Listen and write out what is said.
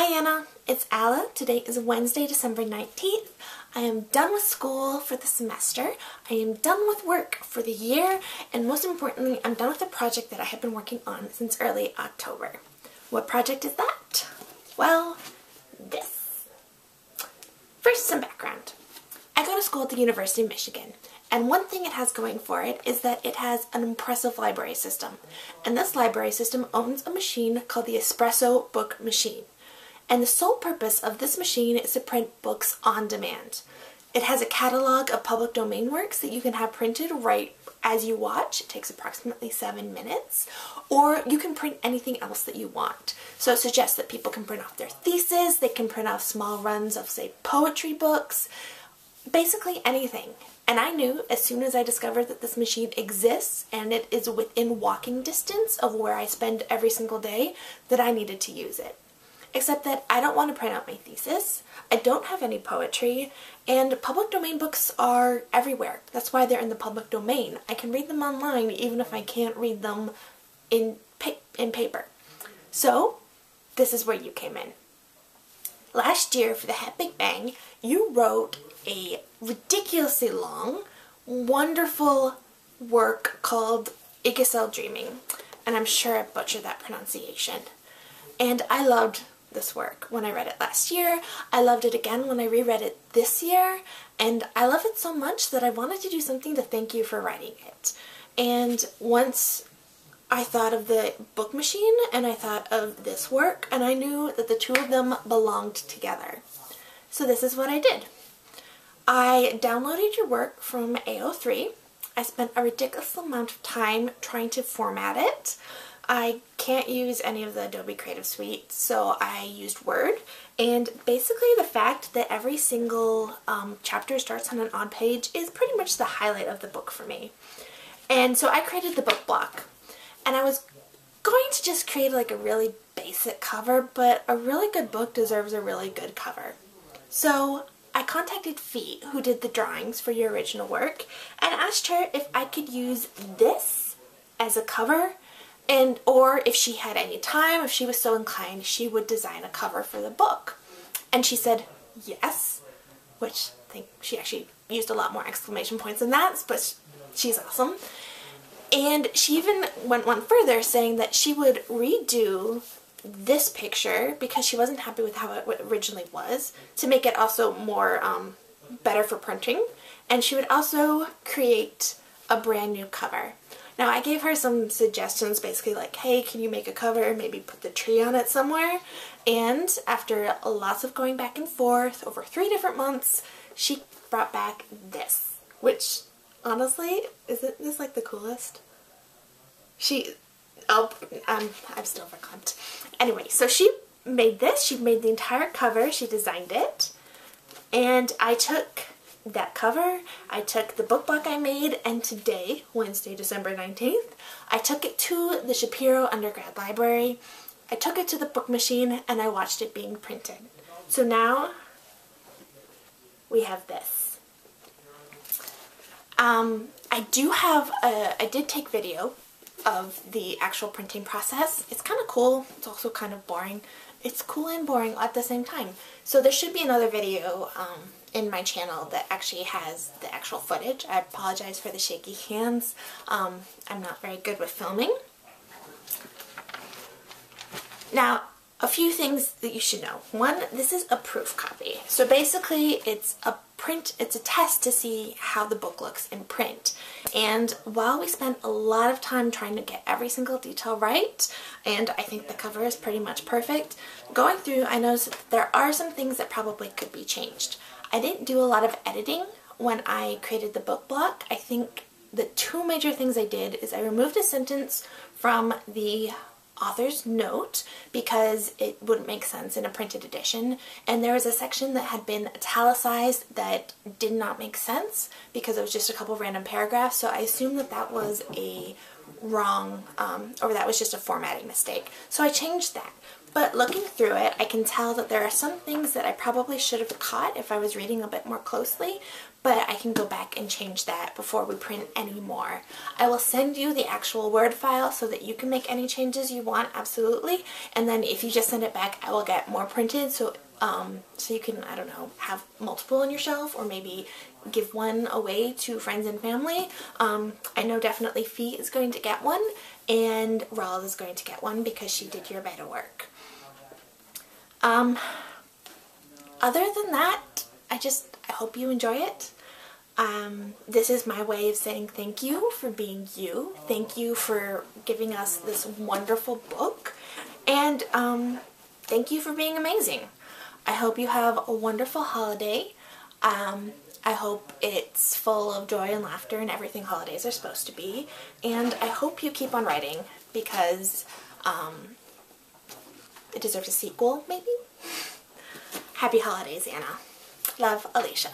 Hi Anna, it's Alla. Today is Wednesday, December 19th. I am done with school for the semester. I am done with work for the year, and most importantly, I'm done with a project that I have been working on since early October. What project is that? Well, this. First, some background. I go to school at the University of Michigan, and one thing it has going for it is that it has an impressive library system. And this library system owns a machine called the Espresso Book Machine. And the sole purpose of this machine is to print books on demand. It has a catalog of public domain works that you can have printed right as you watch. It takes approximately 7 minutes. Or you can print anything else that you want. So it suggests that people can print off their thesis, they can print off small runs of, say, poetry books, basically anything. And I knew as soon as I discovered that this machine exists and it is within walking distance of where I spend every single day that I needed to use it. Except that I don't want to print out my thesis, I don't have any poetry, and public domain books are everywhere. That's why they're in the public domain. I can read them online even if I can't read them in paper. So, this is where you came in. Last year for the Het Big Bang, you wrote a ridiculously long, wonderful work called Igesel Dreaming, and I'm sure I butchered that pronunciation. And I loved this work when I read it last year. I loved it again when I reread it this year, and I love it so much that I wanted to do something to thank you for writing it. And once I thought of the book machine and I thought of this work, and I knew that the two of them belonged together. So this is what I did. I downloaded your work from AO3. I spent a ridiculous amount of time trying to format it. I can't use any of the Adobe Creative Suite, so I used Word, and basically the fact that every single chapter starts on an odd page is pretty much the highlight of the book for me. And so I created the book block, and I was going to just create like a really basic cover, but a really good book deserves a really good cover. So I contacted Fee, who did the drawings for your original work, and asked her if I could use this as a cover, and or if she had any time, if she was so inclined, she would design a cover for the book. And she said yes, which I think she actually used a lot more exclamation points than that, but she's awesome. And she even went one further, saying that she would redo this picture because she wasn't happy with how it originally was, to make it also more better for printing. And she would also create a brand new cover. Now, I gave her some suggestions, basically like, hey, can you make a cover, maybe put the tree on it somewhere? And after lots of going back and forth over 3 different months, she brought back this, which, honestly, isn't this like the coolest? I'm still verklempt. Anyway, so she made this, she made the entire cover, she designed it, and I took that cover, I took the book block I made, and today, Wednesday, December 19th, I took it to the Shapiro Undergrad Library, I took it to the book machine, and I watched it being printed. So now, we have this. I did take video of the actual printing process. It's kind of cool, it's also kind of boring. It's cool and boring at the same time. So there should be another video in my channel that actually has the actual footage. I apologize for the shaky hands. I'm not very good with filming. Now, a few things that you should know. One, this is a proof copy. So basically it's a test to see how the book looks in print. And while we spent a lot of time trying to get every single detail right, and I think the cover is pretty much perfect, going through I noticed that there are some things that probably could be changed. I didn't do a lot of editing when I created the book block. I think the 2 major things I did is I removed a sentence from the author's note because it wouldn't make sense in a printed edition, and there was a section that had been italicized that did not make sense because it was just a couple random paragraphs, so I assumed that that was a wrong, or that was just a formatting mistake. So I changed that. But looking through it, I can tell that there are some things that I probably should have caught if I was reading a bit more closely, but I can go back and change that before we print any more. I will send you the actual Word file so that you can make any changes you want, absolutely, and then if you just send it back, I will get more printed, so you can, I don't know, have multiple on your shelf, or maybe give one away to friends and family. I know definitely Fee is going to get one, and Rawl is going to get one because she did your better work. Other than that, I hope you enjoy it. This is my way of saying thank you for being you. Thank you for giving us this wonderful book, and thank you for being amazing. I hope you have a wonderful holiday. I hope it's full of joy and laughter and everything holidays are supposed to be. And I hope you keep on writing because it deserves a sequel, maybe? Happy holidays, Anna. Love, Alicia.